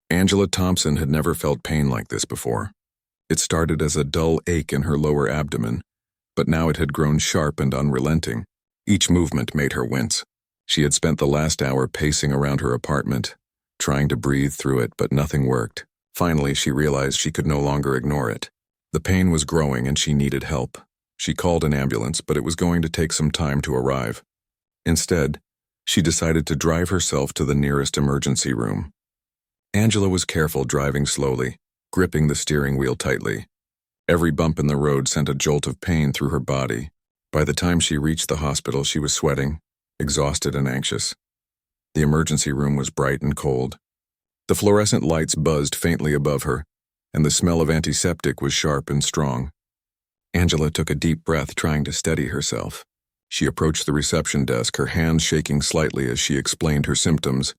Angela Thompson had never felt pain like this before. It started as a dull ache in her lower abdomen, but now it had grown sharp and unrelenting. Each movement made her wince. She had spent the last hour pacing around her apartment, trying to breathe through it, but nothing worked. Finally, she realized she could no longer ignore it. The pain was growing and she needed help. She called an ambulance, but it was going to take some time to arrive. Instead, she decided to drive herself to the nearest emergency room. Angela was careful, driving slowly, gripping the steering wheel tightly. Every bump in the road sent a jolt of pain through her body. By the time she reached the hospital, she was sweating, exhausted and anxious. The emergency room was bright and cold. The fluorescent lights buzzed faintly above her, and the smell of antiseptic was sharp and strong. Angela took a deep breath, trying to steady herself. She approached the reception desk, her hands shaking slightly as she explained her symptoms.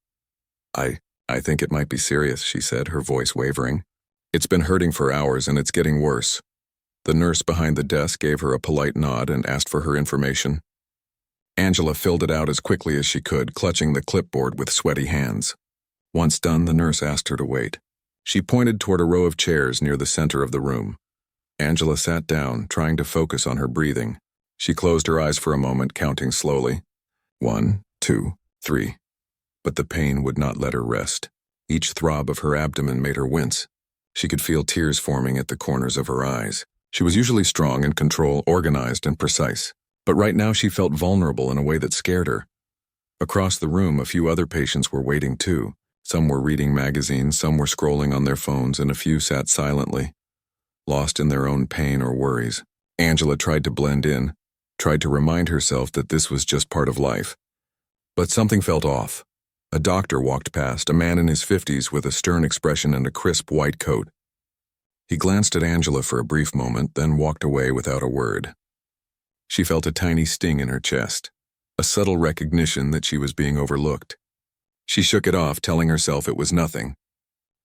I think it might be serious," she said, her voice wavering. "It's been hurting for hours and it's getting worse." The nurse behind the desk gave her a polite nod and asked for her information. Angela filled it out as quickly as she could, clutching the clipboard with sweaty hands. Once done, the nurse asked her to wait. She pointed toward a row of chairs near the center of the room. Angela sat down, trying to focus on her breathing. She closed her eyes for a moment, counting slowly. 1, 2, 3. But the pain would not let her rest. Each throb of her abdomen made her wince. She could feel tears forming at the corners of her eyes. She was usually strong in control, organized and precise. But right now she felt vulnerable in a way that scared her. Across the room, a few other patients were waiting too. Some were reading magazines, some were scrolling on their phones, and a few sat silently, lost in their own pain or worries. Angela tried to blend in, tried to remind herself that this was just part of life. But something felt off. A doctor walked past, a man in his 50s with a stern expression and a crisp white coat. He glanced at Angela for a brief moment, then walked away without a word. She felt a tiny sting in her chest, a subtle recognition that she was being overlooked. She shook it off, telling herself it was nothing.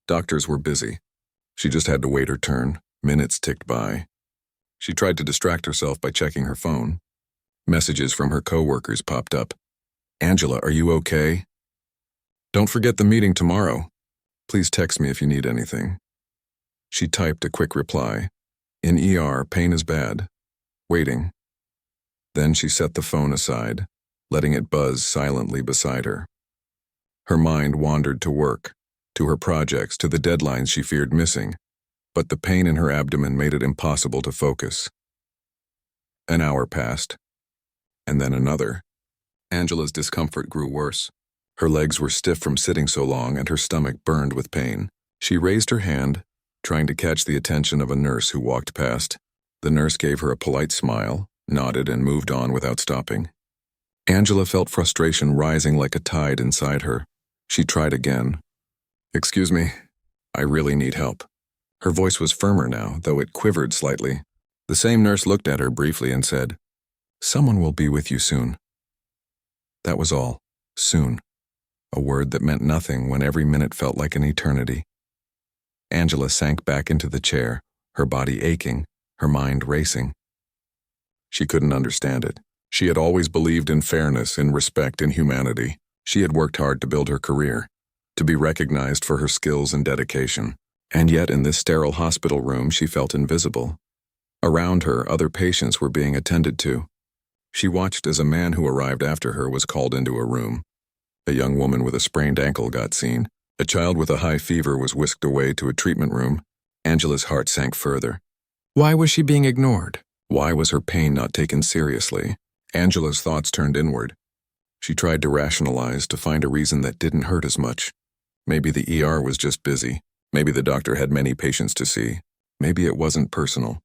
Doctors were busy. She just had to wait her turn. Minutes ticked by. She tried to distract herself by checking her phone. Messages from her coworkers popped up. "Angela, are you okay? Don't forget the meeting tomorrow. Please text me if you need anything." She typed a quick reply. "In ER, pain is bad. Waiting." Then she set the phone aside, letting it buzz silently beside her. Her mind wandered to work, to her projects, to the deadlines she feared missing, but the pain in her abdomen made it impossible to focus. An hour passed, and then another. Angela's discomfort grew worse. Her legs were stiff from sitting so long, and her stomach burned with pain. She raised her hand, trying to catch the attention of a nurse who walked past. The nurse gave her a polite smile, nodded, and moved on without stopping. Angela felt frustration rising like a tide inside her. She tried again. "Excuse me, I really need help." Her voice was firmer now, though it quivered slightly. The same nurse looked at her briefly and said, "Someone will be with you soon." That was all. Soon. A word that meant nothing when every minute felt like an eternity. Angela sank back into the chair, her body aching, her mind racing. She couldn't understand it. She had always believed in fairness, in respect, in humanity. She had worked hard to build her career, to be recognized for her skills and dedication. And yet in this sterile hospital room she felt invisible. Around her, other patients were being attended to. She watched as a man who arrived after her was called into a room. A young woman with a sprained ankle got seen. A child with a high fever was whisked away to a treatment room. Angela's heart sank further. Why was she being ignored? Why was her pain not taken seriously? Angela's thoughts turned inward. She tried to rationalize, to find a reason that didn't hurt as much. Maybe the ER was just busy. Maybe the doctor had many patients to see. Maybe it wasn't personal.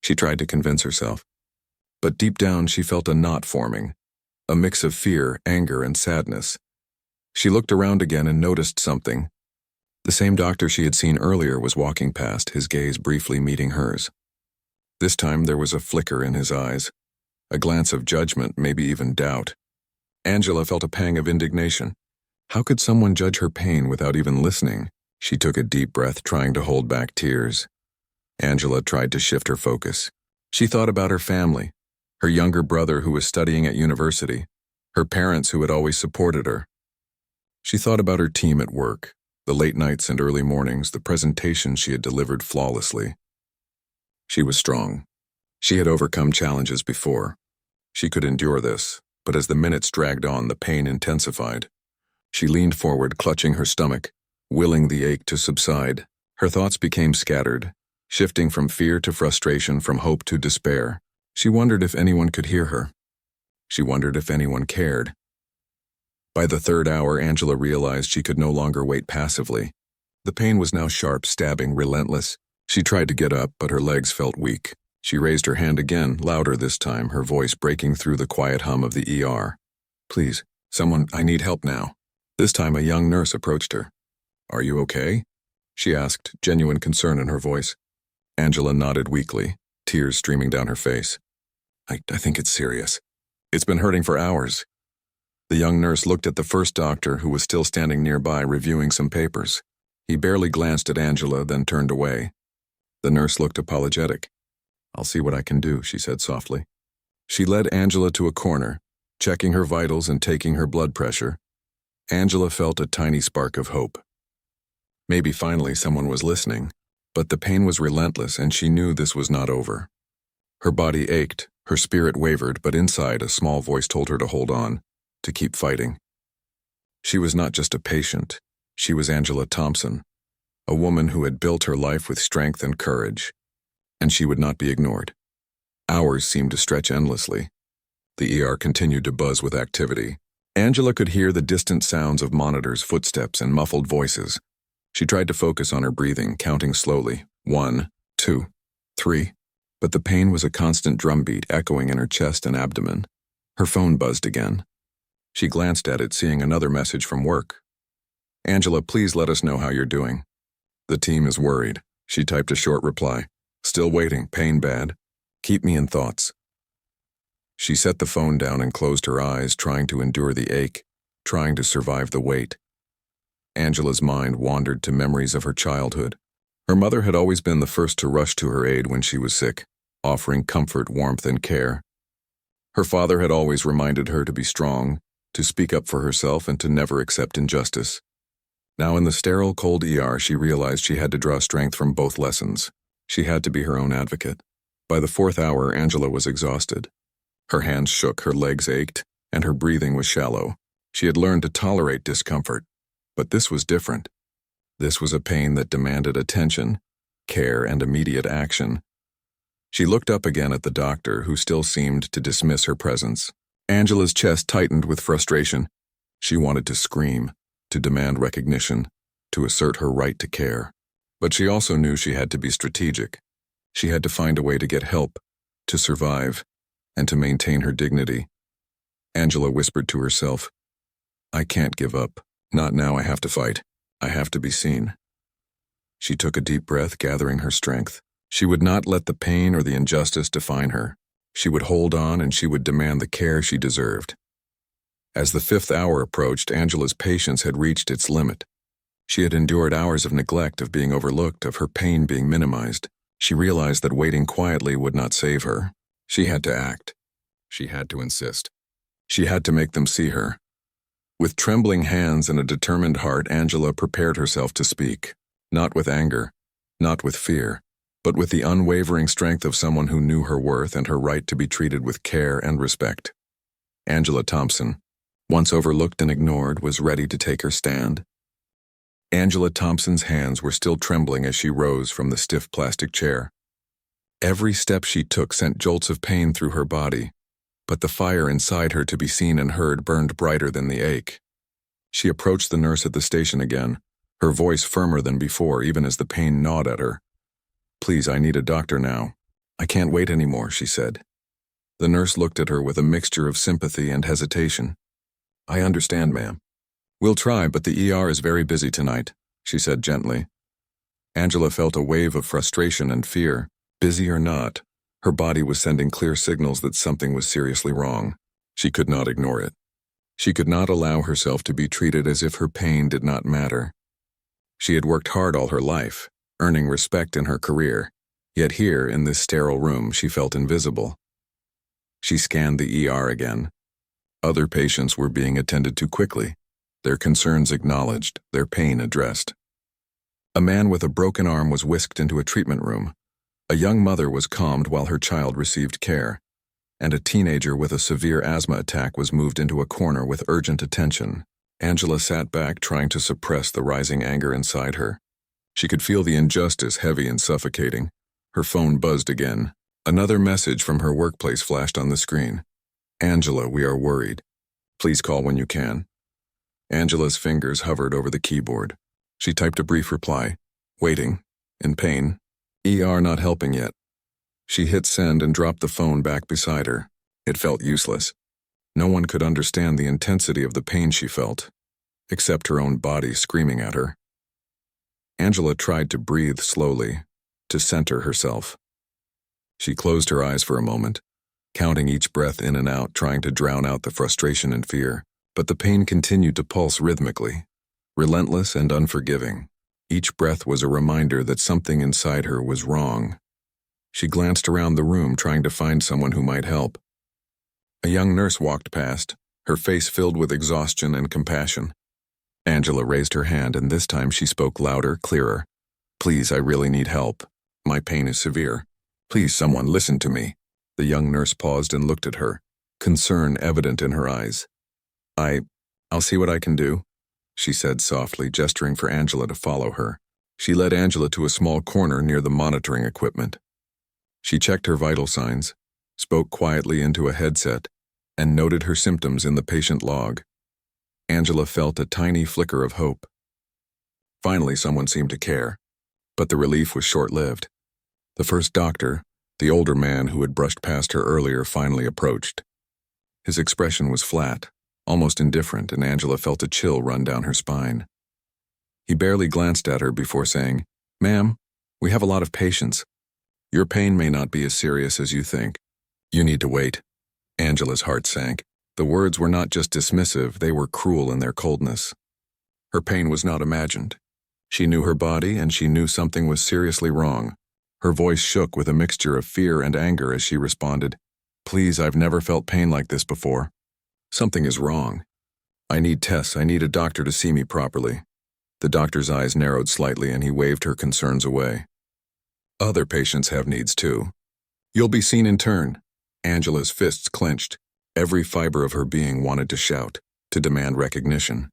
She tried to convince herself. But deep down she felt a knot forming, a mix of fear, anger, and sadness. She looked around again and noticed something. The same doctor she had seen earlier was walking past, his gaze briefly meeting hers. This time there was a flicker in his eyes, a glance of judgment, maybe even doubt. Angela felt a pang of indignation. How could someone judge her pain without even listening? She took a deep breath, trying to hold back tears. Angela tried to shift her focus. She thought about her family, her younger brother who was studying at university, her parents who had always supported her. She thought about her team at work, The late nights and early mornings, the presentation she had delivered flawlessly. She was strong. She had overcome challenges before. She could endure this, but as the minutes dragged on, the pain intensified. She leaned forward, clutching her stomach, willing the ache to subside. Her thoughts became scattered, shifting from fear to frustration, from hope to despair. She wondered if anyone could hear her. She wondered if anyone cared. By the third hour, Angela realized she could no longer wait passively. The pain was now sharp, stabbing, relentless. She tried to get up, but her legs felt weak. She raised her hand again, louder this time, her voice breaking through the quiet hum of the ER. "Please, someone, I need help now." This time a young nurse approached her. "Are you okay?" she asked, genuine concern in her voice. Angela nodded weakly, tears streaming down her face. I think it's serious. It's been hurting for hours." The young nurse looked at the first doctor, who was still standing nearby reviewing some papers. He barely glanced at Angela, then turned away. The nurse looked apologetic. "I'll see what I can do," she said softly. She led Angela to a corner, checking her vitals and taking her blood pressure. Angela felt a tiny spark of hope. Maybe finally someone was listening, but the pain was relentless and she knew this was not over. Her body ached, her spirit wavered, but inside a small voice told her to hold on, to keep fighting. She was not just a patient, she was Angela Thompson, a woman who had built her life with strength and courage, and she would not be ignored. Hours seemed to stretch endlessly. The ER continued to buzz with activity. Angela could hear the distant sounds of monitors, footsteps, and muffled voices. She tried to focus on her breathing, counting slowly. 1, 2, 3. But the pain was a constant drumbeat echoing in her chest and abdomen. Her phone buzzed again. She glanced at it, seeing another message from work. "Angela, please let us know how you're doing. The team is worried." She typed a short reply. "Still waiting, pain bad. Keep me in thoughts." She set the phone down and closed her eyes, trying to endure the ache, trying to survive the wait. Angela's mind wandered to memories of her childhood. Her mother had always been the first to rush to her aid when she was sick, offering comfort, warmth, and care. Her father had always reminded her to be strong, to speak up for herself, and to never accept injustice. Now in the sterile, cold ER, she realized she had to draw strength from both lessons. She had to be her own advocate. By the fourth hour, Angela was exhausted. Her hands shook, her legs ached, and her breathing was shallow. She had learned to tolerate discomfort, but this was different. This was a pain that demanded attention, care, and immediate action. She looked up again at the doctor, who still seemed to dismiss her presence. Angela's chest tightened with frustration. She wanted to scream, to demand recognition, to assert her right to care. But she also knew she had to be strategic. She had to find a way to get help, to survive, and to maintain her dignity. Angela whispered to herself, "I can't give up. Not now. I have to fight. I have to be seen." She took a deep breath, gathering her strength. She would not let the pain or the injustice define her. She would hold on, and she would demand the care she deserved. As the fifth hour approached, Angela's patience had reached its limit. She had endured hours of neglect, of being overlooked, of her pain being minimized. She realized that waiting quietly would not save her. She had to act. She had to insist. She had to make them see her. With trembling hands and a determined heart, Angela prepared herself to speak. Not with anger, not with fear, but with the unwavering strength of someone who knew her worth and her right to be treated with care and respect. Angela Thompson, once overlooked and ignored, was ready to take her stand. Angela Thompson's hands were still trembling as she rose from the stiff plastic chair. Every step she took sent jolts of pain through her body, but the fire inside her to be seen and heard burned brighter than the ache. She approached the nurse at the station again, her voice firmer than before, even as the pain gnawed at her. "Please, I need a doctor now. I can't wait anymore," she said. The nurse looked at her with a mixture of sympathy and hesitation. "I understand, ma'am. We'll try, but the ER is very busy tonight," she said gently. Angela felt a wave of frustration and fear. Busy or not, her body was sending clear signals that something was seriously wrong. She could not ignore it. She could not allow herself to be treated as if her pain did not matter. She had worked hard all her life, earning respect in her career, yet here, in this sterile room, she felt invisible. She scanned the ER again. Other patients were being attended to quickly. their concerns acknowledged, their pain addressed. A man with a broken arm was whisked into a treatment room. A young mother was calmed while her child received care, and a teenager with a severe asthma attack was moved into a corner with urgent attention. Angela sat back, trying to suppress the rising anger inside her. She could feel the injustice heavy and suffocating. Her phone buzzed again. Another message from her workplace flashed on the screen. "Angela, we are worried. Please call when you can." Angela's fingers hovered over the keyboard. She typed a brief reply. "Waiting. In pain. ER not helping yet." She hit send and dropped the phone back beside her. It felt useless. No one could understand the intensity of the pain she felt, except her own body screaming at her. Angela tried to breathe slowly, to center herself. She closed her eyes for a moment, counting each breath in and out, trying to drown out the frustration and fear. But the pain continued to pulse rhythmically, relentless and unforgiving. Each breath was a reminder that something inside her was wrong. She glanced around the room, trying to find someone who might help. A young nurse walked past, her face filled with exhaustion and compassion. Angela raised her hand, and this time she spoke louder, clearer. "Please, I really need help. My pain is severe. Please, someone listen to me." The young nurse paused and looked at her, concern evident in her eyes. I'll see what I can do," she said softly, gesturing for Angela to follow her. She led Angela to a small corner near the monitoring equipment. She checked her vital signs, spoke quietly into a headset, and noted her symptoms in the patient log. Angela felt a tiny flicker of hope. Finally, someone seemed to care, but the relief was short-lived. The first doctor, the older man who had brushed past her earlier, finally approached. His expression was flat, almost indifferent, and Angela felt a chill run down her spine. He barely glanced at her before saying, "Ma'am, we have a lot of patients. Your pain may not be as serious as you think. You need to wait." Angela's heart sank. The words were not just dismissive, they were cruel in their coldness. Her pain was not imagined. She knew her body, and she knew something was seriously wrong. Her voice shook with a mixture of fear and anger as she responded, "Please, I've never felt pain like this before. Something is wrong. I need tests. I need a doctor to see me properly." The doctor's eyes narrowed slightly, and he waved her concerns away. "Other patients have needs too. You'll be seen in turn." Angela's fists clenched. Every fiber of her being wanted to shout, to demand recognition.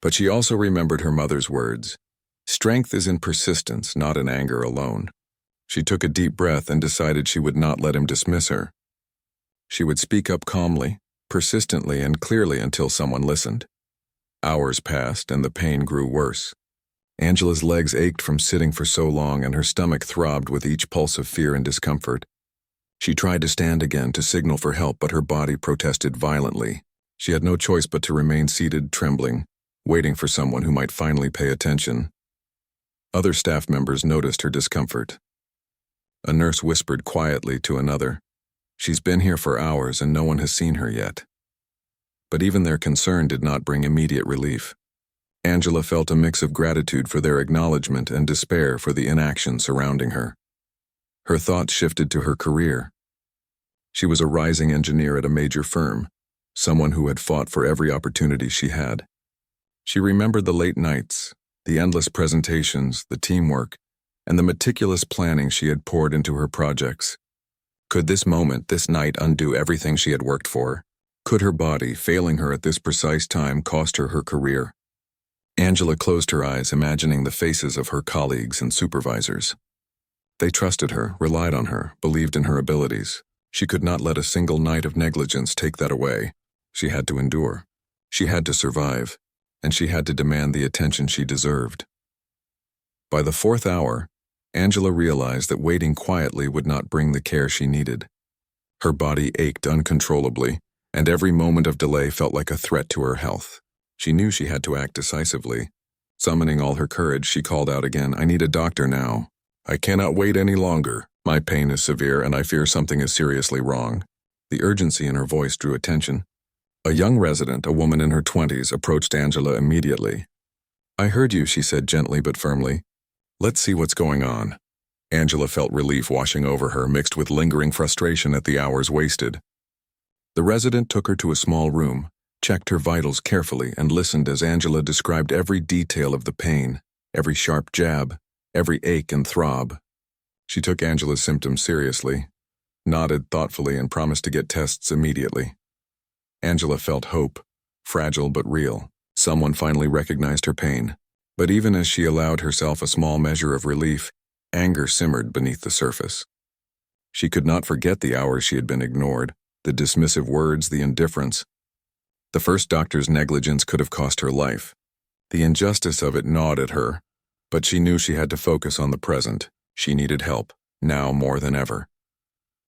But she also remembered her mother's words. Strength is in persistence, not in anger alone. She took a deep breath and decided she would not let him dismiss her. She would speak up calmly, persistently and clearly until someone listened. Hours passed and the pain grew worse. Angela's legs ached from sitting for so long, and her stomach throbbed with each pulse of fear and discomfort. She tried to stand again, to signal for help, but her body protested violently. She had no choice but to remain seated, trembling, waiting for someone who might finally pay attention. Other staff members noticed her discomfort. A nurse whispered quietly to another, "She's been here for hours and no one has seen her yet." But even their concern did not bring immediate relief. Angela felt a mix of gratitude for their acknowledgement and despair for the inaction surrounding her. Her thoughts shifted to her career. She was a rising engineer at a major firm, someone who had fought for every opportunity she had. She remembered the late nights, the endless presentations, the teamwork, and the meticulous planning she had poured into her projects. Could this moment, this night, undo everything she had worked for? Could her body, failing her at this precise time, cost her her career? Angela closed her eyes, imagining the faces of her colleagues and supervisors. They trusted her, relied on her, believed in her abilities. She could not let a single night of negligence take that away. She had to endure. She had to survive. And she had to demand the attention she deserved. By the 4th hour, Angela realized that waiting quietly would not bring the care she needed. Her body ached uncontrollably, and every moment of delay felt like a threat to her health. She knew she had to act decisively. Summoning all her courage, she called out again, "I need a doctor now. I cannot wait any longer. My pain is severe, and I fear something is seriously wrong." The urgency in her voice drew attention. A young resident, a woman in her 20s, approached Angela immediately. "I heard you," she said gently but firmly. "Let's see what's going on." Angela felt relief washing over her, mixed with lingering frustration at the hours wasted. The resident took her to a small room, checked her vitals carefully, and listened as Angela described every detail of the pain, every sharp jab, every ache and throb. She took Angela's symptoms seriously, nodded thoughtfully, and promised to get tests immediately. Angela felt hope, fragile but real. Someone finally recognized her pain. But even as she allowed herself a small measure of relief, anger simmered beneath the surface. She could not forget the hours she had been ignored, the dismissive words, the indifference. The first doctor's negligence could have cost her life. The injustice of it gnawed at her, but she knew she had to focus on the present. She needed help, now more than ever.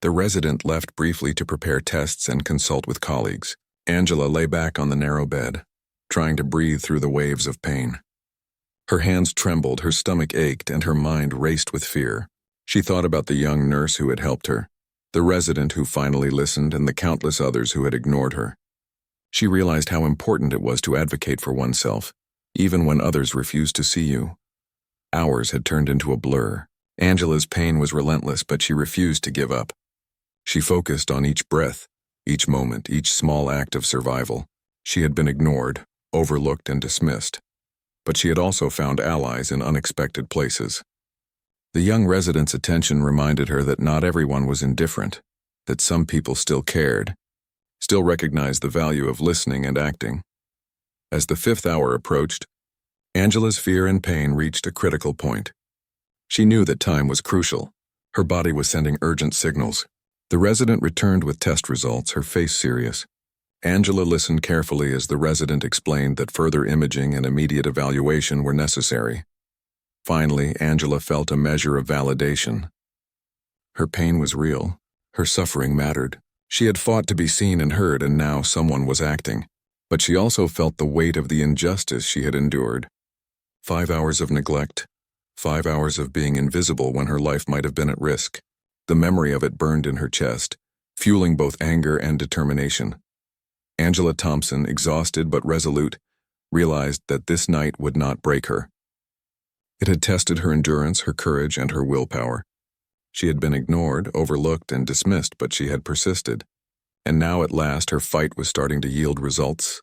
The resident left briefly to prepare tests and consult with colleagues. Angela lay back on the narrow bed, trying to breathe through the waves of pain. Her hands trembled, her stomach ached, and her mind raced with fear. She thought about the young nurse who had helped her, the resident who finally listened, and the countless others who had ignored her. She realized how important it was to advocate for oneself, even when others refused to see you. Hours had turned into a blur. Angela's pain was relentless, but she refused to give up. She focused on each breath, each moment, each small act of survival. She had been ignored, overlooked, and dismissed. But she had also found allies in unexpected places. The young resident's attention reminded her that not everyone was indifferent, that some people still cared, still recognized the value of listening and acting. As the 5th hour approached, Angela's fear and pain reached a critical point. She knew that time was crucial. Her body was sending urgent signals. The resident returned with test results, her face serious. Angela listened carefully as the resident explained that further imaging and immediate evaluation were necessary. Finally, Angela felt a measure of validation. Her pain was real. Her suffering mattered. She had fought to be seen and heard, and now someone was acting. But she also felt the weight of the injustice she had endured. 5 hours of neglect, 5 hours of being invisible when her life might have been at risk. The memory of it burned in her chest, fueling both anger and determination. Angela Thompson, exhausted but resolute, realized that this night would not break her. It had tested her endurance, her courage, and her willpower. She had been ignored, overlooked, and dismissed, but she had persisted. And now at last her fight was starting to yield results.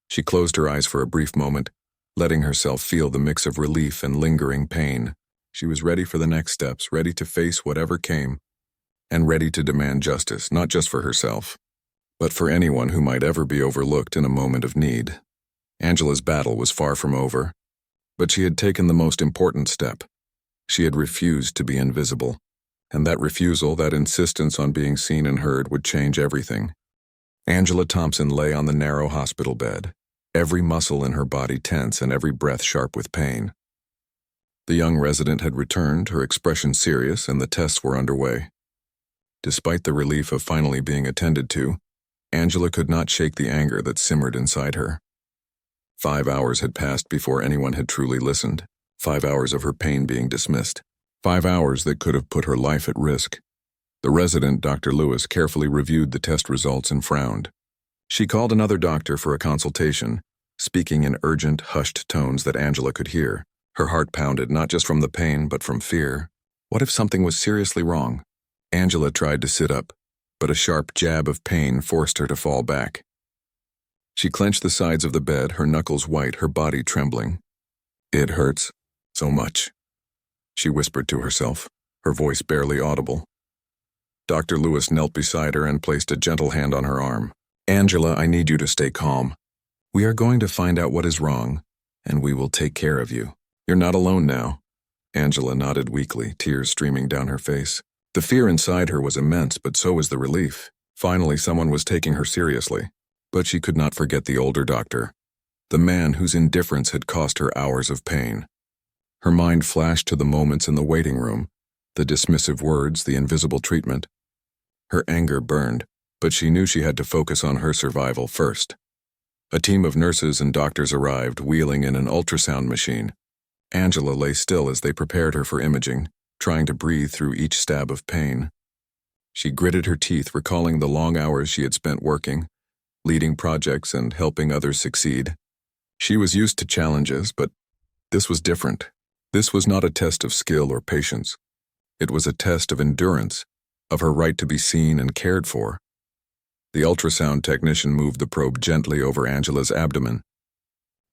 She closed her eyes for a brief moment, letting herself feel the mix of relief and lingering pain. She was ready for the next steps, ready to face whatever came, and ready to demand justice, not just for herself, but for anyone who might ever be overlooked in a moment of need. Angela's battle was far from over, but she had taken the most important step. She had refused to be invisible, and that refusal, that insistence on being seen and heard, would change everything. Angela Thompson lay on the narrow hospital bed, every muscle in her body tense and every breath sharp with pain. The young resident had returned, her expression serious, and the tests were underway. Despite the relief of finally being attended to, Angela could not shake the anger that simmered inside her. 5 hours had passed before anyone had truly listened. 5 hours of her pain being dismissed. 5 hours that could have put her life at risk. The resident, Dr. Lewis, carefully reviewed the test results and frowned. She called another doctor for a consultation, speaking in urgent, hushed tones that Angela could hear. Her heart pounded, not just from the pain, but from fear. What if something was seriously wrong? Angela tried to sit up, but a sharp jab of pain forced her to fall back. She clenched the sides of the bed, her knuckles white, her body trembling. "It hurts so much," she whispered to herself, her voice barely audible. Dr. Lewis knelt beside her and placed a gentle hand on her arm. "Angela, I need you to stay calm. We are going to find out what is wrong, and we will take care of you. You're not alone now." Angela nodded weakly, tears streaming down her face. The fear inside her was immense, but so was the relief. Finally, someone was taking her seriously. But she could not forget the older doctor, the man whose indifference had cost her hours of pain. Her mind flashed to the moments in the waiting room, the dismissive words, the invisible treatment. Her anger burned, but she knew she had to focus on her survival first. A team of nurses and doctors arrived, wheeling in an ultrasound machine. Angela lay still as they prepared her for imaging, trying to breathe through each stab of pain. She gritted her teeth, recalling the long hours she had spent working, leading projects and helping others succeed. She was used to challenges, but this was different. This was not a test of skill or patience. It was a test of endurance, of her right to be seen and cared for. The ultrasound technician moved the probe gently over Angela's abdomen.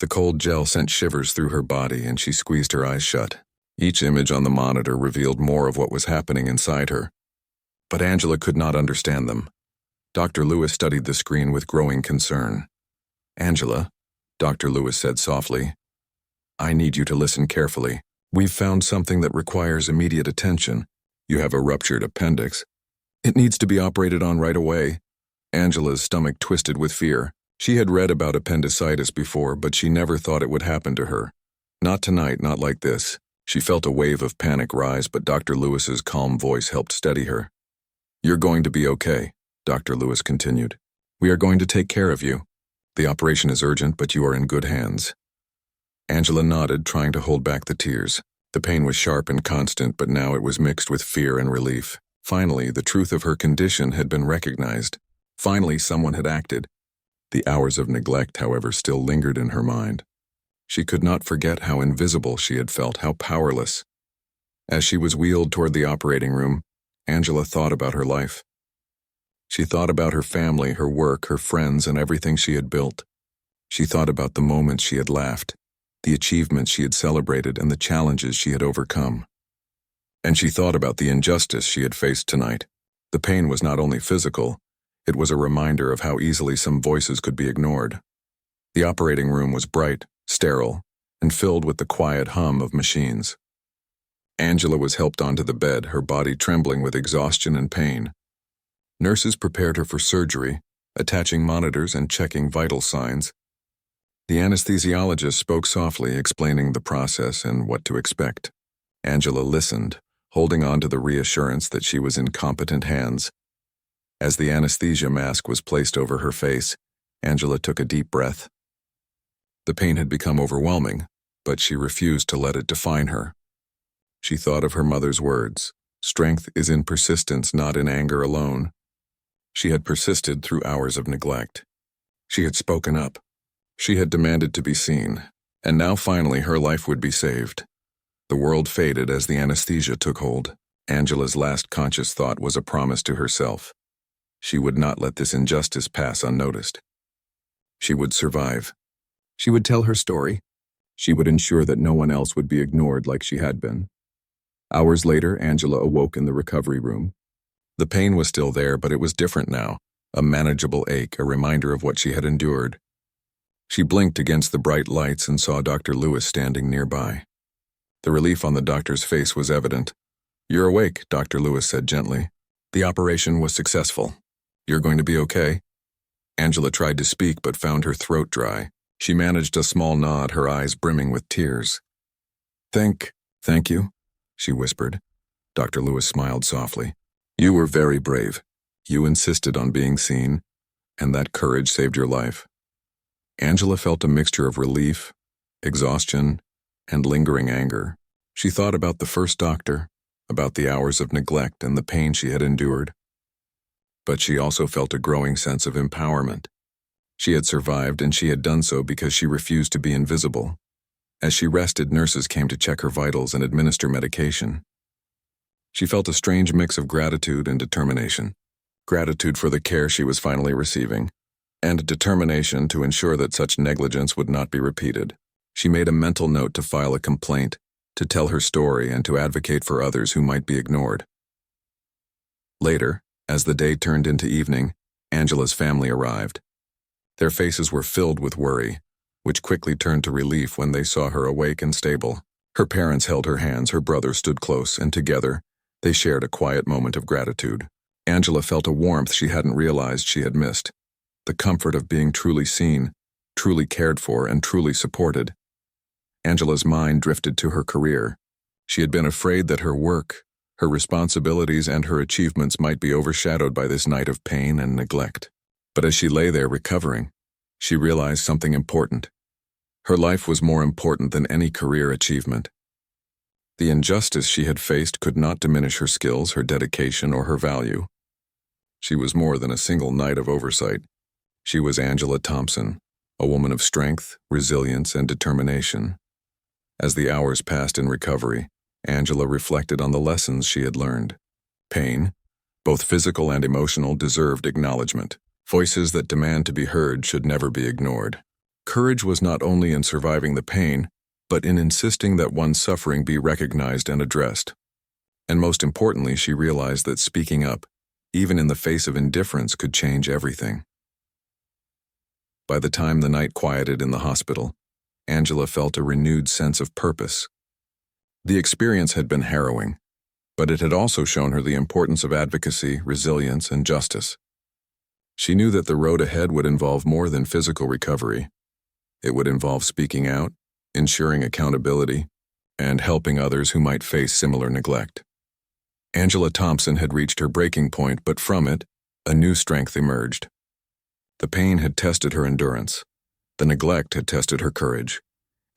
The cold gel sent shivers through her body, and she squeezed her eyes shut. Each image on the monitor revealed more of what was happening inside her. But Angela could not understand them. Dr. Lewis studied the screen with growing concern. "Angela," Dr. Lewis said softly, "I need you to listen carefully. We've found something that requires immediate attention. You have a ruptured appendix. It needs to be operated on right away." Angela's stomach twisted with fear. She had read about appendicitis before, but she never thought it would happen to her. Not tonight, not like this. She felt a wave of panic rise, but Dr. Lewis's calm voice helped steady her. "You're going to be okay," Dr. Lewis continued. "We are going to take care of you. The operation is urgent, but you are in good hands." Angela nodded, trying to hold back the tears. The pain was sharp and constant, but now it was mixed with fear and relief. Finally, the truth of her condition had been recognized. Finally, someone had acted. The hours of neglect, however, still lingered in her mind. She could not forget how invisible she had felt, how powerless. As she was wheeled toward the operating room, Angela thought about her life. She thought about her family, her work, her friends, and everything she had built. She thought about the moments she had laughed, the achievements she had celebrated, and the challenges she had overcome. And she thought about the injustice she had faced tonight. The pain was not only physical, it was a reminder of how easily some voices could be ignored. The operating room was bright, sterile, and filled with the quiet hum of machines. Angela was helped onto the bed, her body trembling with exhaustion and pain. Nurses prepared her for surgery, attaching monitors and checking vital signs. The anesthesiologist spoke softly, explaining the process and what to expect. Angela listened, holding on to the reassurance that she was in competent hands. As the anesthesia mask was placed over her face, Angela took a deep breath. The pain had become overwhelming, but she refused to let it define her. She thought of her mother's words, "Strength is in persistence, not in anger alone." She had persisted through hours of neglect. She had spoken up. She had demanded to be seen, and now finally her life would be saved. The world faded as the anesthesia took hold. Angela's last conscious thought was a promise to herself. She would not let this injustice pass unnoticed. She would survive. She would tell her story. She would ensure that no one else would be ignored like she had been. Hours later, Angela awoke in the recovery room. The pain was still there, but it was different now, a manageable ache, a reminder of what she had endured. She blinked against the bright lights and saw Dr. Lewis standing nearby. The relief on the doctor's face was evident. "You're awake," Dr. Lewis said gently. "The operation was successful. You're going to be okay." Angela tried to speak but found her throat dry. She managed a small nod, her eyes brimming with tears. Thank you," she whispered. Dr. Lewis smiled softly. "You were very brave. You insisted on being seen, and that courage saved your life." Angela felt a mixture of relief, exhaustion, and lingering anger. She thought about the first doctor, about the hours of neglect and the pain she had endured. But she also felt a growing sense of empowerment. She had survived, and she had done so because she refused to be invisible. As she rested, nurses came to check her vitals and administer medication. She felt a strange mix of gratitude and determination. Gratitude for the care she was finally receiving, and determination to ensure that such negligence would not be repeated. She made a mental note to file a complaint, to tell her story, and to advocate for others who might be ignored. Later, as the day turned into evening, Angela's family arrived. Their faces were filled with worry, which quickly turned to relief when they saw her awake and stable. Her parents held her hands, her brother stood close, and together, they shared a quiet moment of gratitude. Angela felt a warmth she hadn't realized she had missed. The comfort of being truly seen, truly cared for, and truly supported. Angela's mind drifted to her career. She had been afraid that her work, her responsibilities, and her achievements might be overshadowed by this night of pain and neglect. But as she lay there recovering, she realized something important. Her life was more important than any career achievement. The injustice she had faced could not diminish her skills, her dedication, or her value. She was more than a single night of oversight. She was Angela Thompson, a woman of strength, resilience, and determination. As the hours passed in recovery, Angela reflected on the lessons she had learned. Pain, both physical and emotional, deserved acknowledgement. Voices that demand to be heard should never be ignored. Courage was not only in surviving the pain, but in insisting that one's suffering be recognized and addressed. And most importantly, she realized that speaking up, even in the face of indifference, could change everything. By the time the night quieted in the hospital, Angela felt a renewed sense of purpose. The experience had been harrowing, but it had also shown her the importance of advocacy, resilience, and justice. She knew that the road ahead would involve more than physical recovery. It would involve speaking out, ensuring accountability, and helping others who might face similar neglect. Angela Thompson had reached her breaking point, but from it, a new strength emerged. The pain had tested her endurance, the neglect had tested her courage,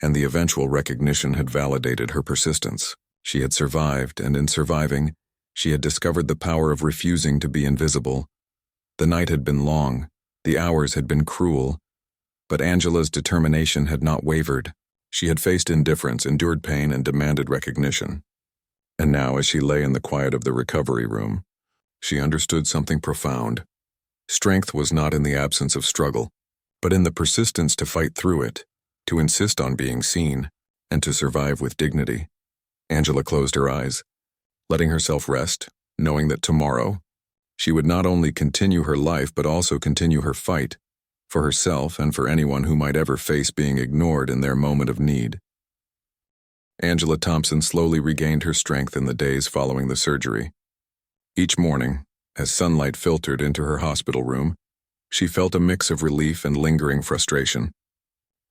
and the eventual recognition had validated her persistence. She had survived, and in surviving, she had discovered the power of refusing to be invisible. The night had been long, the hours had been cruel, but Angela's determination had not wavered. She had faced indifference, endured pain, and demanded recognition. And now, as she lay in the quiet of the recovery room, she understood something profound. Strength was not in the absence of struggle, but in the persistence to fight through it, to insist on being seen, and to survive with dignity. Angela closed her eyes, letting herself rest, knowing that tomorrow, she would not only continue her life but also continue her fight, for herself and for anyone who might ever face being ignored in their moment of need. Angela Thompson slowly regained her strength in the days following the surgery. Each morning, as sunlight filtered into her hospital room, she felt a mix of relief and lingering frustration.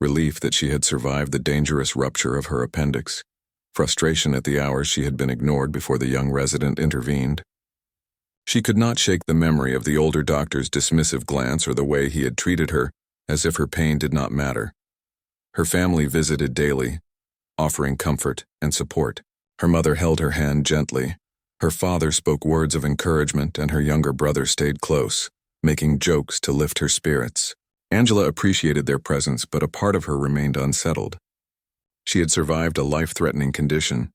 Relief that she had survived the dangerous rupture of her appendix. Frustration at the hours she had been ignored before the young resident intervened. She could not shake the memory of the older doctor's dismissive glance or the way he had treated her, as if her pain did not matter. Her family visited daily, offering comfort and support. Her mother held her hand gently. Her father spoke words of encouragement, and her younger brother stayed close, making jokes to lift her spirits. Angela appreciated their presence, but a part of her remained unsettled. She had survived a life-threatening condition,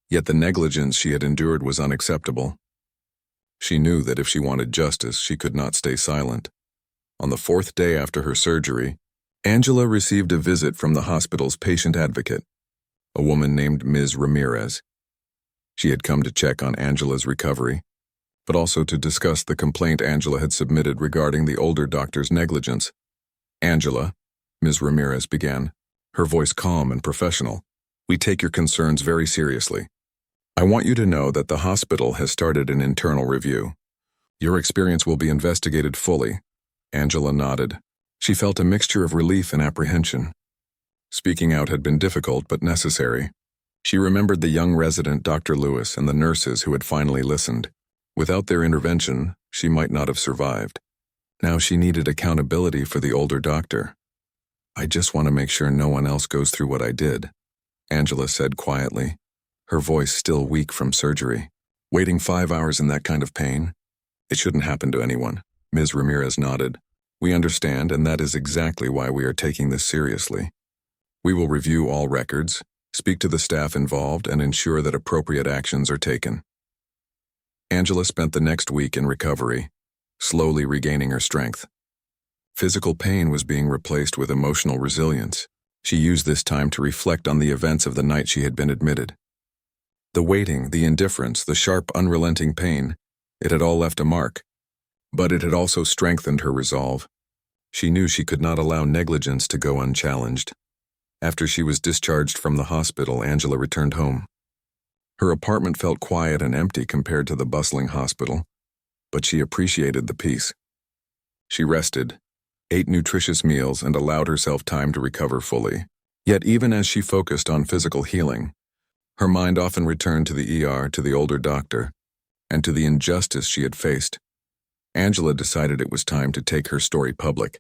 yet the negligence she had endured was unacceptable. She knew that if she wanted justice, she could not stay silent. On the 4th day after her surgery, Angela received a visit from the hospital's patient advocate, a woman named Ms. Ramirez. She had come to check on Angela's recovery, but also to discuss the complaint Angela had submitted regarding the older doctor's negligence. "Angela," Ms. Ramirez began, her voice calm and professional, "we take your concerns very seriously. I want you to know that the hospital has started an internal review. Your experience will be investigated fully." Angela nodded. She felt a mixture of relief and apprehension. Speaking out had been difficult but necessary. She remembered the young resident, Dr. Lewis, and the nurses who had finally listened. Without their intervention, she might not have survived. Now she needed accountability for the older doctor. "I just want to make sure no one else goes through what I did," Angela said quietly, her voice still weak from surgery. "Waiting 5 hours in that kind of pain? It shouldn't happen to anyone." Ms. Ramirez nodded. "We understand, and that is exactly why we are taking this seriously. We will review all records, speak to the staff involved, and ensure that appropriate actions are taken." Angela spent the next week in recovery, slowly regaining her strength. Physical pain was being replaced with emotional resilience. She used this time to reflect on the events of the night she had been admitted. The waiting, the indifference, the sharp, unrelenting pain, it had all left a mark. But it had also strengthened her resolve. She knew she could not allow negligence to go unchallenged. After she was discharged from the hospital, Angela returned home. Her apartment felt quiet and empty compared to the bustling hospital, but she appreciated the peace. She rested, ate nutritious meals, and allowed herself time to recover fully. Yet even as she focused on physical healing, her mind often returned to the ER, to the older doctor, and to the injustice she had faced. Angela decided it was time to take her story public,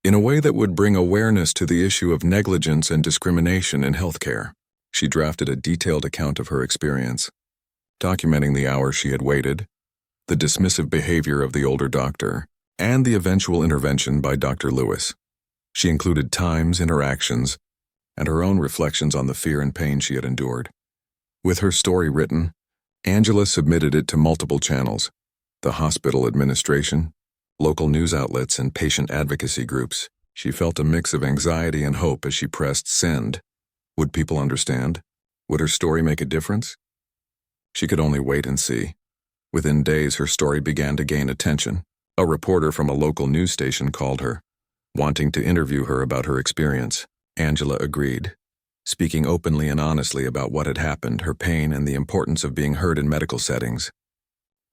in a way that would bring awareness to the issue of negligence and discrimination in healthcare. She drafted a detailed account of her experience, documenting the hours she had waited, the dismissive behavior of the older doctor, and the eventual intervention by Dr. Lewis. She included times, interactions, and her own reflections on the fear and pain she had endured. With her story written, Angela submitted it to multiple channels: the hospital administration, local news outlets, and patient advocacy groups. She felt a mix of anxiety and hope as she pressed send. Would people understand? Would her story make a difference? She could only wait and see. Within days, her story began to gain attention. A reporter from a local news station called her, wanting to interview her about her experience. Angela agreed, speaking openly and honestly about what had happened, her pain, and the importance of being heard in medical settings.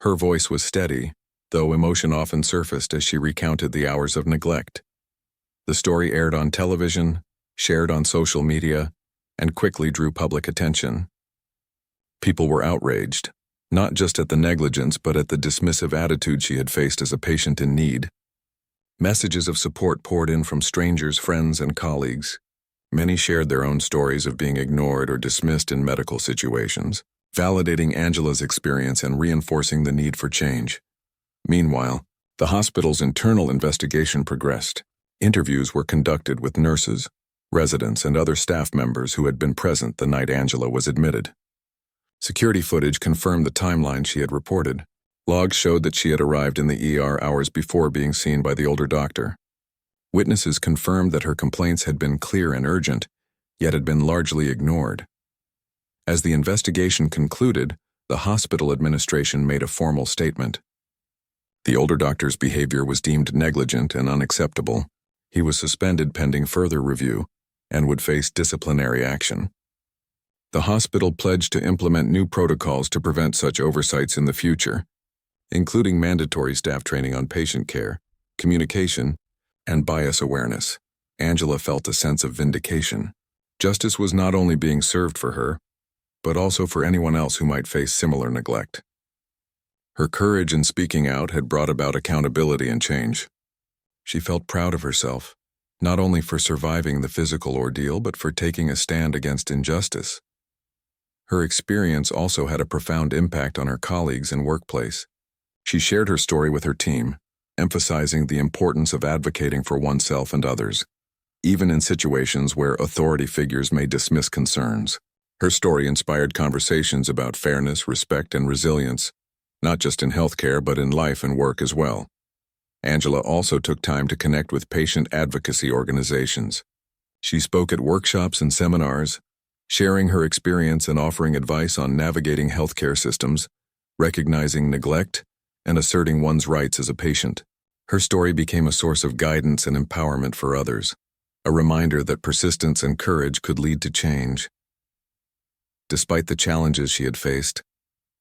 Her voice was steady, though emotion often surfaced as she recounted the hours of neglect. The story aired on television, shared on social media, and quickly drew public attention. People were outraged, not just at the negligence but at the dismissive attitude she had faced as a patient in need. Messages of support poured in from strangers, friends, and colleagues. Many shared their own stories of being ignored or dismissed in medical situations, validating Angela's experience and reinforcing the need for change. Meanwhile, the hospital's internal investigation progressed. Interviews were conducted with nurses, residents, and other staff members who had been present the night Angela was admitted. Security footage confirmed the timeline she had reported. Logs showed that she had arrived in the ER hours before being seen by the older doctor. Witnesses confirmed that her complaints had been clear and urgent, yet had been largely ignored. As the investigation concluded, the hospital administration made a formal statement. The older doctor's behavior was deemed negligent and unacceptable. He was suspended pending further review and would face disciplinary action. The hospital pledged to implement new protocols to prevent such oversights in the future, including mandatory staff training on patient care, communication, and bias awareness. Angela felt a sense of vindication. Justice was not only being served for her, but also for anyone else who might face similar neglect. Her courage in speaking out had brought about accountability and change. She felt proud of herself, not only for surviving the physical ordeal but for taking a stand against injustice. Her experience also had a profound impact on her colleagues and workplace. She shared her story with her team, emphasizing the importance of advocating for oneself and others, even in situations where authority figures may dismiss concerns. Her story inspired conversations about fairness, respect, and resilience, not just in healthcare but in life and work as well. Angela also took time to connect with patient advocacy organizations. She spoke at workshops and seminars, sharing her experience and offering advice on navigating healthcare systems, recognizing neglect, and asserting one's rights as a patient. Her story became a source of guidance and empowerment for others, a reminder that persistence and courage could lead to change. Despite the challenges she had faced,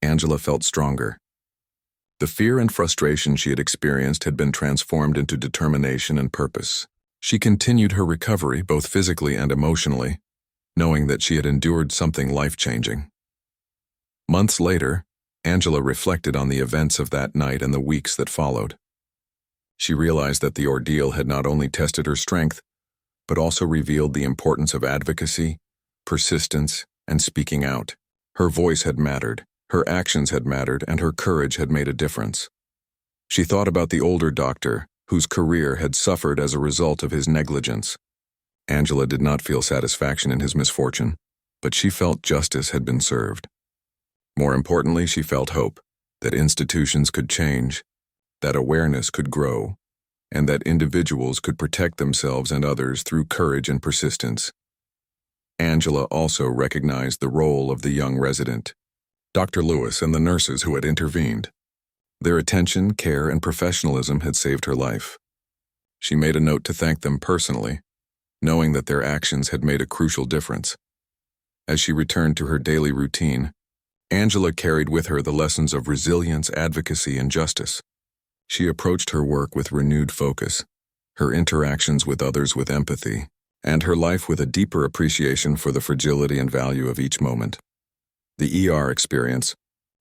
Angela felt stronger. The fear and frustration she had experienced had been transformed into determination and purpose. She continued her recovery both physically and emotionally, knowing that she had endured something life-changing. Months later, Angela reflected on the events of that night and the weeks that followed. She realized that the ordeal had not only tested her strength, but also revealed the importance of advocacy, persistence, and speaking out. Her voice had mattered, her actions had mattered, and her courage had made a difference. She thought about the older doctor, whose career had suffered as a result of his negligence. Angela did not feel satisfaction in his misfortune, but she felt justice had been served. More importantly, she felt hope, that institutions could change, that awareness could grow, and that individuals could protect themselves and others through courage and persistence. Angela also recognized the role of the young resident, Dr. Lewis, and the nurses who had intervened. Their attention, care, and professionalism had saved her life. She made a note to thank them personally, knowing that their actions had made a crucial difference. As she returned to her daily routine, Angela carried with her the lessons of resilience, advocacy, and justice. She approached her work with renewed focus, her interactions with others with empathy, and her life with a deeper appreciation for the fragility and value of each moment. The ER experience,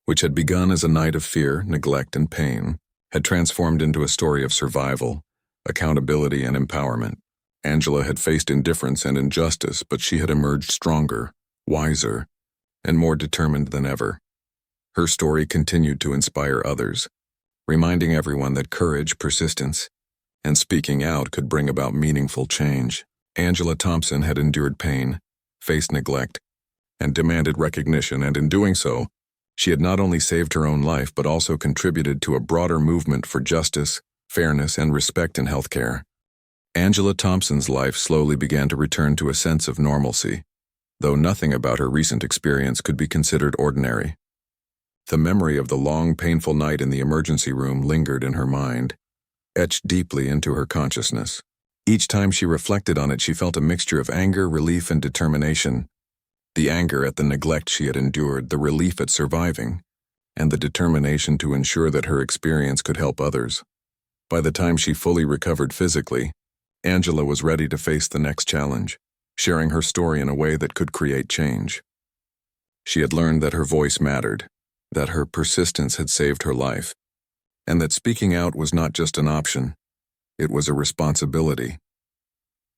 which had begun as a night of fear, neglect, and pain, had transformed into a story of survival, accountability, and empowerment. Angela had faced indifference and injustice, but she had emerged stronger, wiser, and more determined than ever. Her story continued to inspire others, reminding everyone that courage, persistence, and speaking out could bring about meaningful change. Angela Thompson had endured pain, faced neglect, and demanded recognition, and in doing so, she had not only saved her own life but also contributed to a broader movement for justice, fairness, and respect in healthcare. Angela Thompson's life slowly began to return to a sense of normalcy, though nothing about her recent experience could be considered ordinary. The memory of the long, painful night in the emergency room lingered in her mind, etched deeply into her consciousness. Each time she reflected on it, she felt a mixture of anger, relief, and determination. The anger at the neglect she had endured, the relief at surviving, and the determination to ensure that her experience could help others. By the time she fully recovered physically, Angela was ready to face the next challenge, sharing her story in a way that could create change. She had learned that her voice mattered, that her persistence had saved her life, and that speaking out was not just an option, it was a responsibility.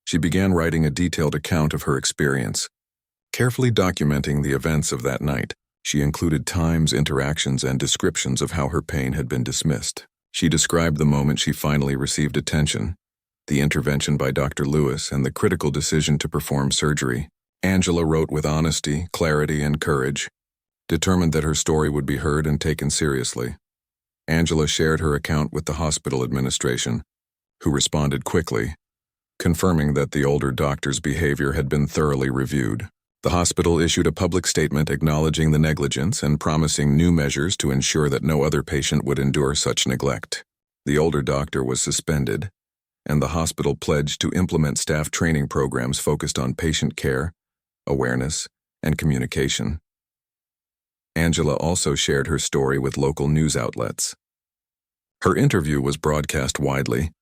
She began writing a detailed account of her experience, carefully documenting the events of that night. She included times, interactions, and descriptions of how her pain had been dismissed. She described the moment she finally received attention, the intervention by Dr. Lewis, and the critical decision to perform surgery. Angela wrote with honesty, clarity, and courage, determined that her story would be heard and taken seriously. Angela shared her account with the hospital administration, who responded quickly, confirming that the older doctor's behavior had been thoroughly reviewed. The hospital issued a public statement acknowledging the negligence and promising new measures to ensure that no other patient would endure such neglect. The older doctor was suspended, and the hospital pledged to implement staff training programs focused on patient care, awareness, and communication. Angela also shared her story with local news outlets. Her interview was broadcast widely,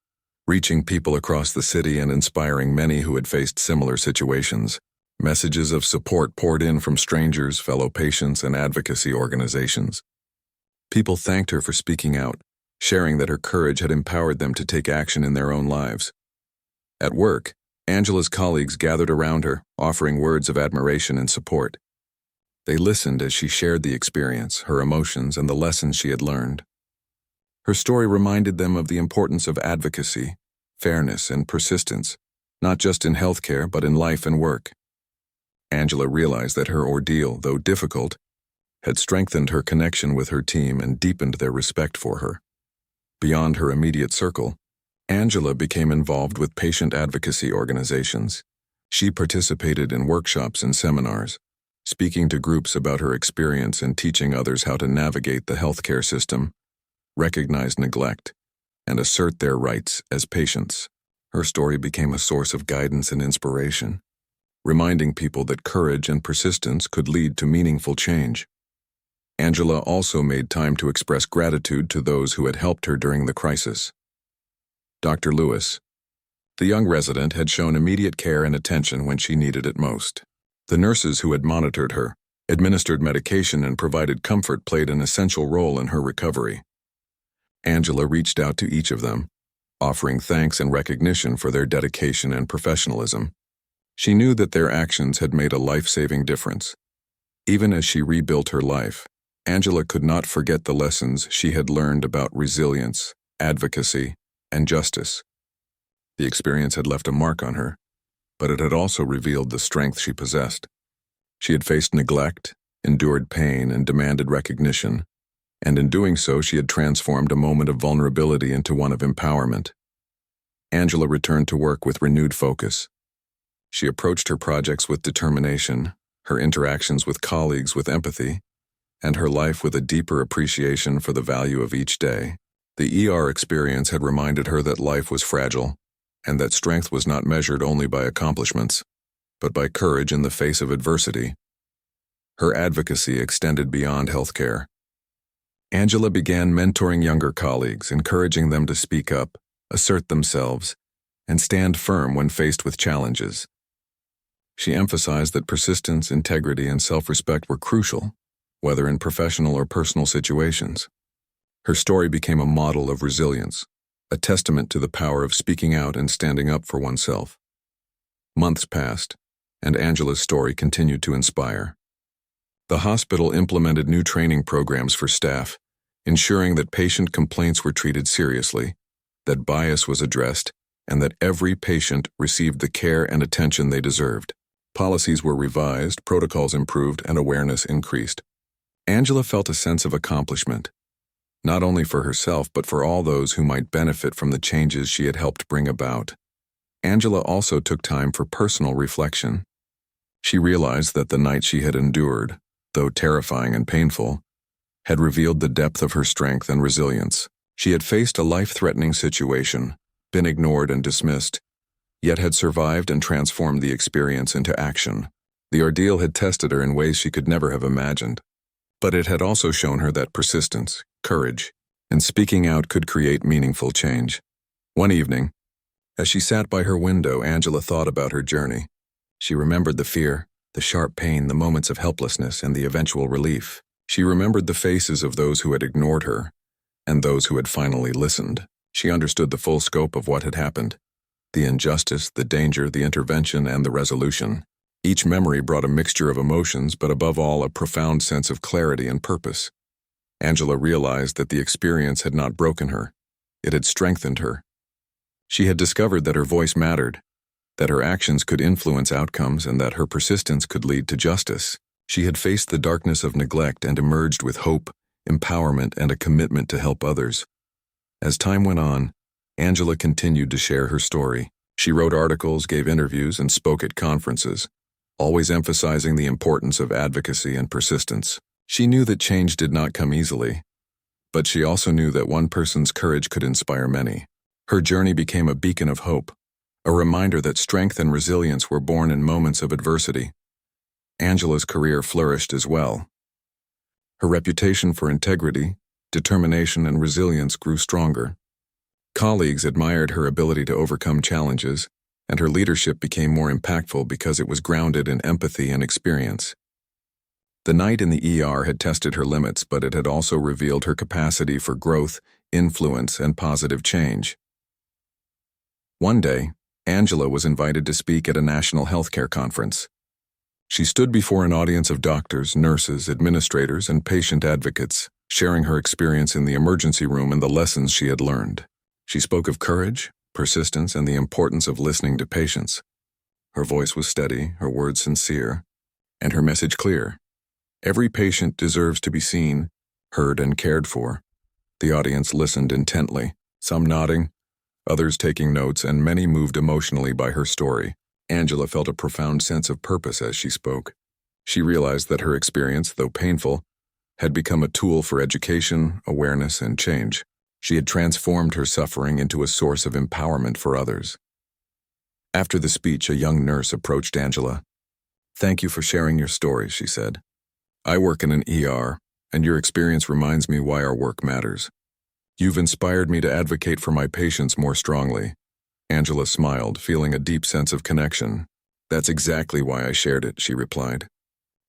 reaching people across the city and inspiring many who had faced similar situations. Messages of support poured in from strangers, fellow patients, and advocacy organizations. People thanked her for speaking out, sharing that her courage had empowered them to take action in their own lives. At work, Angela's colleagues gathered around her, offering words of admiration and support. They listened as she shared the experience, her emotions, and the lessons she had learned. Her story reminded them of the importance of advocacy, fairness, and persistence, not just in healthcare but in life and work. Angela realized that her ordeal, though difficult, had strengthened her connection with her team and deepened their respect for her. Beyond her immediate circle, Angela became involved with patient advocacy organizations. She participated in workshops and seminars, speaking to groups about her experience and teaching others how to navigate the healthcare system, recognize neglect, and assert their rights as patients. Her story became a source of guidance and inspiration, reminding people that courage and persistence could lead to meaningful change. Angela also made time to express gratitude to those who had helped her during the crisis. Dr. Lewis, the young resident, had shown immediate care and attention when she needed it most. The nurses who had monitored her, administered medication, and provided comfort played an essential role in her recovery. Angela reached out to each of them, offering thanks and recognition for their dedication and professionalism. She knew that their actions had made a life-saving difference. Even as she rebuilt her life, Angela could not forget the lessons she had learned about resilience, advocacy, and justice. The experience had left a mark on her, but it had also revealed the strength she possessed. She had faced neglect, endured pain, and demanded recognition, and in doing so she had transformed a moment of vulnerability into one of empowerment. Angela returned to work with renewed focus. She approached her projects with determination, her interactions with colleagues with empathy, and her life with a deeper appreciation for the value of each day. The ER experience had reminded her that life was fragile, and that strength was not measured only by accomplishments, but by courage in the face of adversity. Her advocacy extended beyond healthcare. Angela began mentoring younger colleagues, encouraging them to speak up, assert themselves, and stand firm when faced with challenges. She emphasized that persistence, integrity, and self-respect were crucial, whether in professional or personal situations. Her story became a model of resilience, a testament to the power of speaking out and standing up for oneself. Months passed, and Angela's story continued to inspire. The hospital implemented new training programs for staff, ensuring that patient complaints were treated seriously, that bias was addressed, and that every patient received the care and attention they deserved. Policies were revised, protocols improved, and awareness increased. Angela felt a sense of accomplishment. not only for herself but for all those who might benefit from the changes she had helped bring about. Angela also took time for personal reflection. She realized that the night she had endured, though terrifying and painful, had revealed the depth of her strength and resilience. She had faced a life-threatening situation, been ignored and dismissed, yet had survived and transformed the experience into action. The ordeal had tested her in ways she could never have imagined. But it had also shown her that persistence, courage, and speaking out could create meaningful change. One evening, as she sat by her window, Angela thought about her journey. She remembered the fear, the sharp pain, the moments of helplessness, and the eventual relief. She remembered the faces of those who had ignored her, and those who had finally listened. She understood the full scope of what had happened: the injustice, the danger, the intervention, and the resolution. Each memory brought a mixture of emotions, but above all, a profound sense of clarity and purpose. Angela realized that the experience had not broken her. It had strengthened her. She had discovered that her voice mattered, that her actions could influence outcomes, and that her persistence could lead to justice. She had faced the darkness of neglect and emerged with hope, empowerment, and a commitment to help others. As time went on, Angela continued to share her story. She wrote articles, gave interviews, and spoke at conferences, always emphasizing the importance of advocacy and persistence. She knew that change did not come easily, but she also knew that one person's courage could inspire many. Her journey became a beacon of hope, a reminder that strength and resilience were born in moments of adversity. Angela's career flourished as well. Her reputation for integrity, determination, and resilience grew stronger. Colleagues admired her ability to overcome challenges, and her leadership became more impactful because it was grounded in empathy and experience. The night in the ER had tested her limits, but it had also revealed her capacity for growth, influence, and positive change. One day, Angela was invited to speak at a national healthcare conference. She stood before an audience of doctors, nurses, administrators, and patient advocates, sharing her experience in the emergency room and the lessons she had learned. She spoke of courage, persistence, and the importance of listening to patients. Her voice was steady, her words sincere, and her message clear. Every patient deserves to be seen, heard, and cared for. The audience listened intently, some nodding, others taking notes, and many moved emotionally by her story. Angela felt a profound sense of purpose as she spoke. She realized that her experience, though painful, had become a tool for education, awareness, and change. She had transformed her suffering into a source of empowerment for others. After the speech, a young nurse approached Angela. "Thank you for sharing your story," she said. "I work in an ER, and your experience reminds me why our work matters. You've inspired me to advocate for my patients more strongly." Angela smiled, feeling a deep sense of connection. "That's exactly why I shared it," she replied.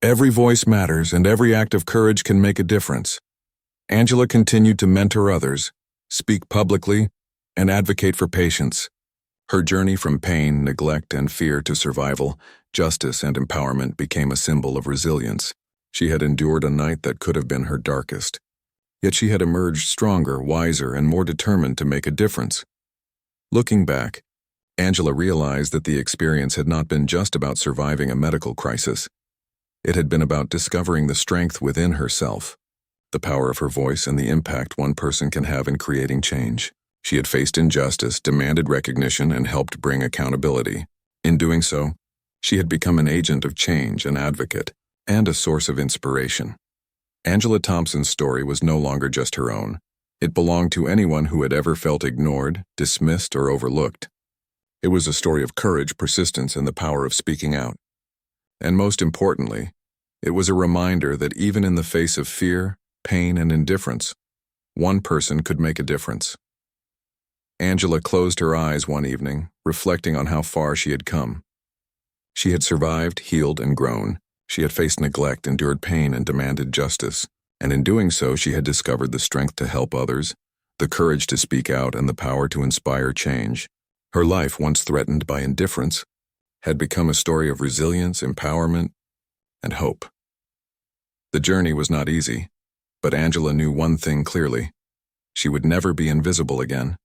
"Every voice matters, and every act of courage can make a difference." Angela continued to mentor others, speak publicly, and advocate for patients. Her journey from pain, neglect, and fear to survival, justice, and empowerment became a symbol of resilience. She had endured a night that could have been her darkest. Yet she had emerged stronger, wiser, and more determined to make a difference. Looking back, Angela realized that the experience had not been just about surviving a medical crisis. It had been about discovering the strength within herself, the power of her voice, and the impact one person can have in creating change. She had faced injustice, demanded recognition, and helped bring accountability. In doing so, she had become an agent of change, an advocate, and a source of inspiration. Angela Thompson's story was no longer just her own. It belonged to anyone who had ever felt ignored, dismissed, or overlooked. It was a story of courage, persistence, and the power of speaking out. And most importantly, it was a reminder that even in the face of fear, pain, and indifference, one person could make a difference. Angela closed her eyes one evening, reflecting on how far she had come. She had survived, healed, and grown. She had faced neglect, endured pain, and demanded justice. And in doing so, she had discovered the strength to help others, the courage to speak out, and the power to inspire change. Her life, once threatened by indifference, had become a story of resilience, empowerment, and hope. The journey was not easy, but Angela knew one thing clearly: she would never be invisible again,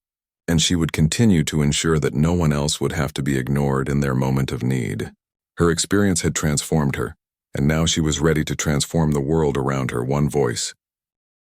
and she would continue to ensure that no one else would have to be ignored in their moment of need. Her experience had transformed her, and now she was ready to transform the world around her, one voice